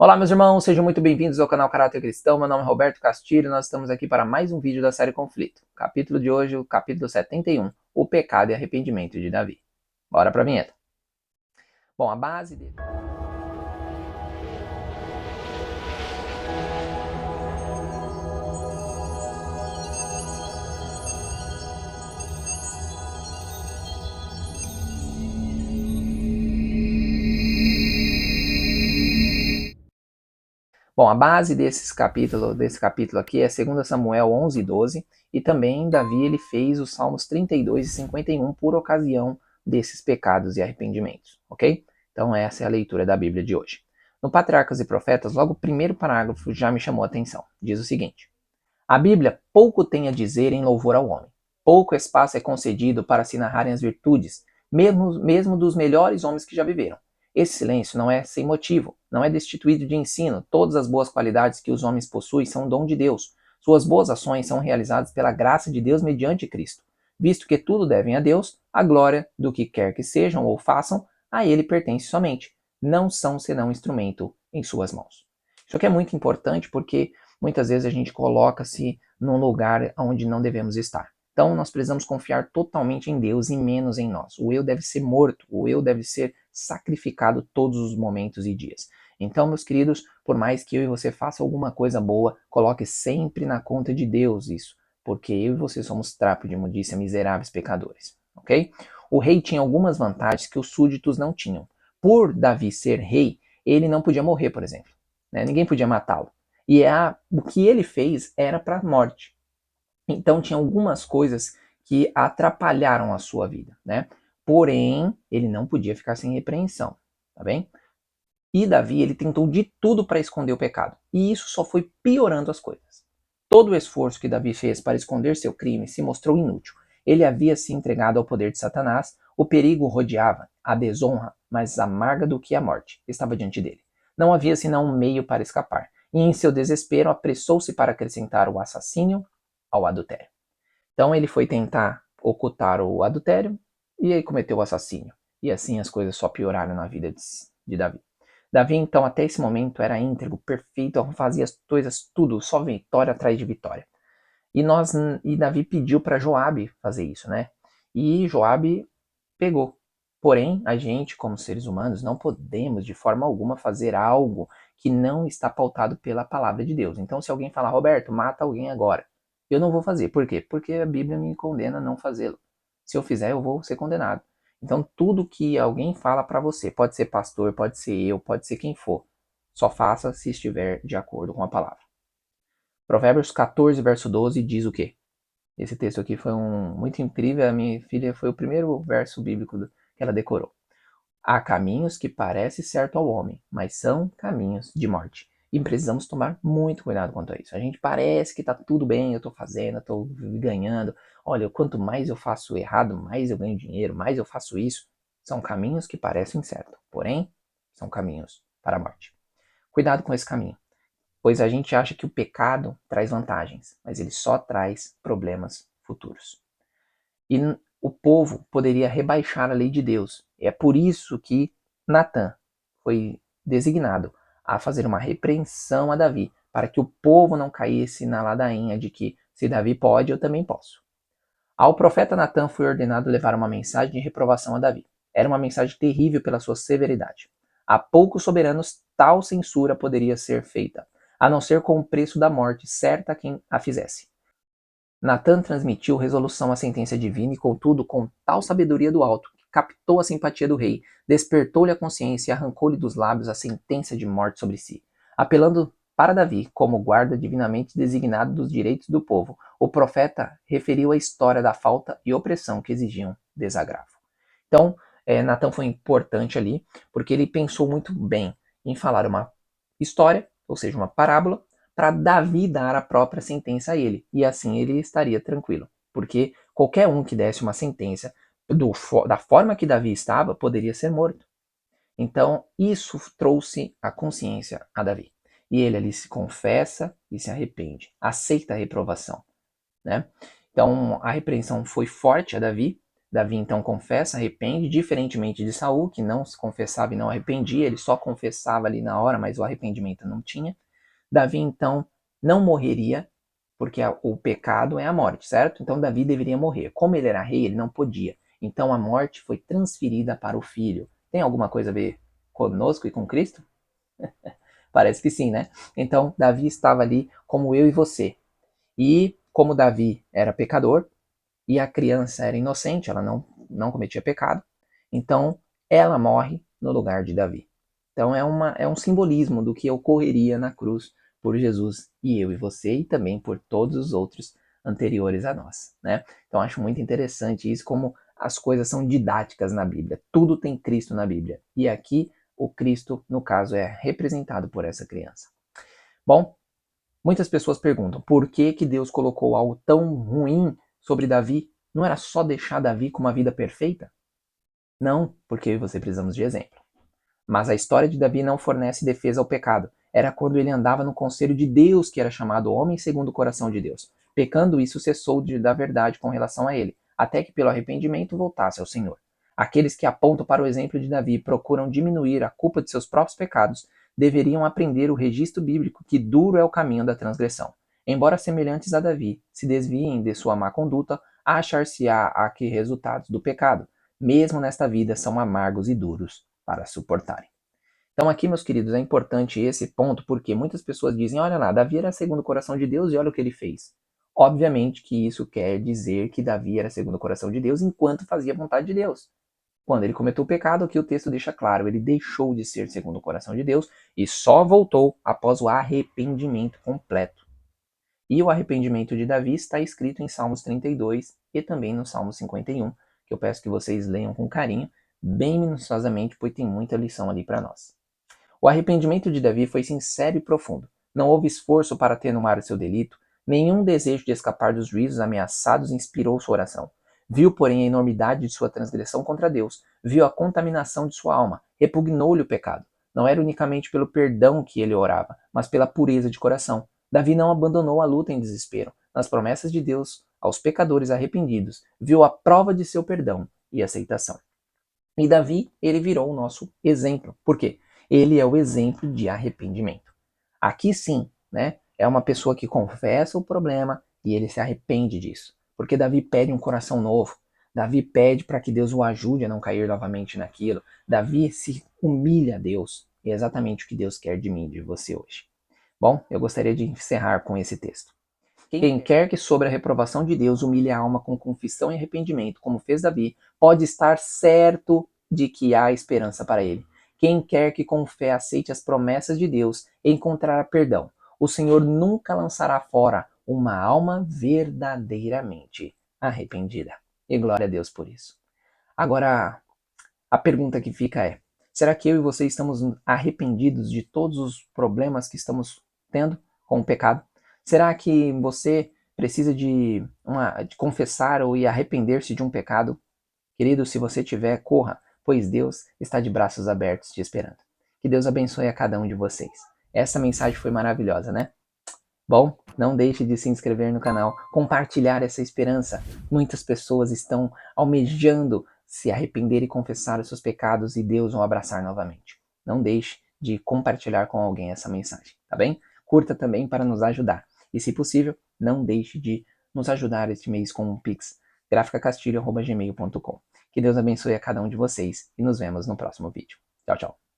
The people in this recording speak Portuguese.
Olá, meus irmãos, sejam muito bem-vindos ao canal Caráter Cristão. Meu nome é Roberto Castilho e nós estamos aqui para mais um vídeo da série Conflito. O capítulo de hoje, o capítulo 71, o pecado e arrependimento de Davi. Bora para a vinheta. Bom, a base dele... Bom, a base desse capítulo aqui é 2 Samuel 11 e 12, e também Davi ele fez os Salmos 32 e 51 por ocasião desses pecados e arrependimentos, ok? Então essa é a leitura da Bíblia de hoje. No Patriarcas e Profetas, logo o primeiro parágrafo já me chamou a atenção. Diz o seguinte: a Bíblia pouco tem a dizer em louvor ao homem. Pouco espaço é concedido para se narrarem as virtudes, mesmo dos melhores homens que já viveram. Esse silêncio não é sem motivo, não é destituído de ensino. Todas as boas qualidades que os homens possuem são dom de Deus. Suas boas ações são realizadas pela graça de Deus mediante Cristo. Visto que tudo devem a Deus, a glória do que quer que sejam ou façam, a ele pertence somente. Não são senão instrumento em suas mãos. Isso aqui é muito importante porque muitas vezes a gente coloca-se num lugar onde não devemos estar. Então nós precisamos confiar totalmente em Deus e menos em nós. O eu deve ser morto, o eu deve ser sacrificado todos os momentos e dias. Então, meus queridos, por mais que eu e você faça alguma coisa boa, coloque sempre na conta de Deus isso, porque eu e você somos trapo de imundícia, miseráveis pecadores, ok? O rei tinha algumas vantagens que os súditos não tinham. Por Davi ser rei, ele não podia morrer, por exemplo, né? Ninguém podia matá-lo. E o que ele fez era para a morte. Então tinha algumas coisas que atrapalharam a sua vida, né? Porém, ele não podia ficar sem repreensão, tá bem? E Davi, ele tentou de tudo para esconder o pecado. E isso só foi piorando as coisas. Todo o esforço que Davi fez para esconder seu crime se mostrou inútil. Ele havia se entregado ao poder de Satanás, o perigo o rodeava, a desonra, mais amarga do que a morte, estava diante dele. Não havia senão um meio para escapar, e em seu desespero apressou-se para acrescentar o assassínio ao adultério. Então ele foi tentar ocultar o adultério e aí cometeu o assassínio. E assim as coisas só pioraram na vida de Davi. Davi, então, até esse momento era íntegro, perfeito, fazia as coisas tudo, só vitória atrás de vitória. E Davi pediu para Joabe fazer isso, né? E Joabe pegou. Porém, a gente, como seres humanos, não podemos de forma alguma fazer algo que não está pautado pela palavra de Deus. Então, se alguém falar, Roberto, mata alguém agora, eu não vou fazer. Por quê? Porque a Bíblia me condena a não fazê-lo. Se eu fizer, eu vou ser condenado. Então, tudo que alguém fala para você, pode ser pastor, pode ser eu, pode ser quem for, só faça se estiver de acordo com a palavra. Provérbios 14, verso 12 diz o quê? Esse texto aqui foi muito incrível. A minha filha foi o primeiro verso bíblico que ela decorou. Há caminhos que parecem certo ao homem, mas são caminhos de morte. E precisamos tomar muito cuidado quanto a isso. A gente parece que está tudo bem, eu estou fazendo, eu estou ganhando. Olha, quanto mais eu faço errado, mais eu ganho dinheiro, mais eu faço isso. São caminhos que parecem certo, porém, são caminhos para a morte. Cuidado com esse caminho, pois a gente acha que o pecado traz vantagens, mas ele só traz problemas futuros. E o povo poderia rebaixar a lei de Deus. É por isso que Natã foi designado a fazer uma repreensão a Davi, para que o povo não caísse na ladainha de que se Davi pode, eu também posso. Ao profeta Natã foi ordenado levar uma mensagem de reprovação a Davi. Era uma mensagem terrível pela sua severidade. A poucos soberanos tal censura poderia ser feita, a não ser com o preço da morte certa a quem a fizesse. Natã transmitiu resolução à sentença divina e, contudo, com tal sabedoria do alto, que captou a simpatia do rei, despertou-lhe a consciência e arrancou-lhe dos lábios a sentença de morte sobre si. Apelando para Davi, como guarda divinamente designado dos direitos do povo, o profeta referiu a história da falta e opressão que exigiam desagravo. Então, Natã foi importante ali, porque ele pensou muito bem em falar uma história, ou seja, uma parábola, para Davi dar a própria sentença a ele, e assim ele estaria tranquilo, porque qualquer um que desse uma sentença da forma que Davi estava poderia ser morto. Então isso trouxe a consciência a Davi, e ele ali se confessa e se arrepende, aceita a reprovação, né? Então a repreensão foi forte a Davi, Davi então confessa, arrepende, diferentemente de Saul, que não se confessava e não arrependia, ele só confessava ali na hora, mas o arrependimento não tinha. Davi então não morreria, porque o pecado é a morte, certo? Então Davi deveria morrer. Como ele era rei, ele não podia. Então a morte foi transferida para o filho. Tem alguma coisa a ver conosco e com Cristo? Parece que sim, né? Então Davi estava ali como eu e você. E como Davi era pecador e a criança era inocente, ela não cometia pecado, então ela morre no lugar de Davi. Então é um simbolismo do que ocorreria na cruz por Jesus e eu e você e também por todos os outros anteriores a nós, né? Então acho muito interessante isso, como as coisas são didáticas na Bíblia. Tudo tem Cristo na Bíblia. E aqui o Cristo, no caso, é representado por essa criança. Bom, muitas pessoas perguntam por que, que Deus colocou algo tão ruim sobre Davi? Não era só deixar Davi com uma vida perfeita? Não, porque eu e você precisamos de exemplo. Mas a história de Davi não fornece defesa ao pecado. Era quando ele andava no conselho de Deus que era chamado homem segundo o coração de Deus. Pecando isso, cessou de dar verdade com relação a ele, até que pelo arrependimento voltasse ao Senhor. Aqueles que apontam para o exemplo de Davi e procuram diminuir a culpa de seus próprios pecados deveriam aprender o registro bíblico que duro é o caminho da transgressão. Embora semelhantes a Davi se desviem de sua má conduta, achar-se-á aqui resultados do pecado. Mesmo nesta vida são amargos e duros para suportarem. Então aqui, meus queridos, é importante esse ponto, porque muitas pessoas dizem, olha lá, Davi era segundo o coração de Deus e olha o que ele fez. Obviamente que isso quer dizer que Davi era segundo o coração de Deus enquanto fazia a vontade de Deus. Quando ele cometeu o pecado, aqui o texto deixa claro, ele deixou de ser segundo o coração de Deus e só voltou após o arrependimento completo. E o arrependimento de Davi está escrito em Salmos 32 e também no Salmo 51, que eu peço que vocês leiam com carinho, bem minuciosamente, pois tem muita lição ali para nós. O arrependimento de Davi foi sincero e profundo. Não houve esforço para atenuar o seu delito, nenhum desejo de escapar dos juízos ameaçados inspirou sua oração. Viu, porém, a enormidade de sua transgressão contra Deus, viu a contaminação de sua alma, repugnou-lhe o pecado. Não era unicamente pelo perdão que ele orava, mas pela pureza de coração. Davi não abandonou a luta em desespero. Nas promessas de Deus aos pecadores arrependidos, viu a prova de seu perdão e aceitação. E Davi, ele virou o nosso exemplo. Por quê? Ele é o exemplo de arrependimento. Aqui sim, né? É uma pessoa que confessa o problema e ele se arrepende disso. Porque Davi pede um coração novo. Davi pede para que Deus o ajude a não cair novamente naquilo. Davi se humilha a Deus. E é exatamente o que Deus quer de mim e de você hoje. Bom, eu gostaria de encerrar com esse texto. Quem quer que sobre a reprovação de Deus humilhe a alma com confissão e arrependimento, como fez Davi, pode estar certo de que há esperança para ele. Quem quer que com fé aceite as promessas de Deus encontrará perdão. O Senhor nunca lançará fora uma alma verdadeiramente arrependida. E glória a Deus por isso. Agora, a pergunta que fica é: será que eu e você estamos arrependidos de todos os problemas que estamos tendo com o pecado? Será que você precisa de confessar ou arrepender-se de um pecado? Querido, se você tiver, corra, pois Deus está de braços abertos te esperando. Que Deus abençoe a cada um de vocês. Essa mensagem foi maravilhosa, né? Bom, não deixe de se inscrever no canal, compartilhar essa esperança. Muitas pessoas estão almejando se arrepender e confessar os seus pecados e Deus o abraçar novamente. Não deixe de compartilhar com alguém essa mensagem, tá bem? Curta também para nos ajudar. E se possível, não deixe de nos ajudar este mês com um Pix, graficacastilho@gmail.com. Que Deus abençoe a cada um de vocês e nos vemos no próximo vídeo. Tchau, tchau.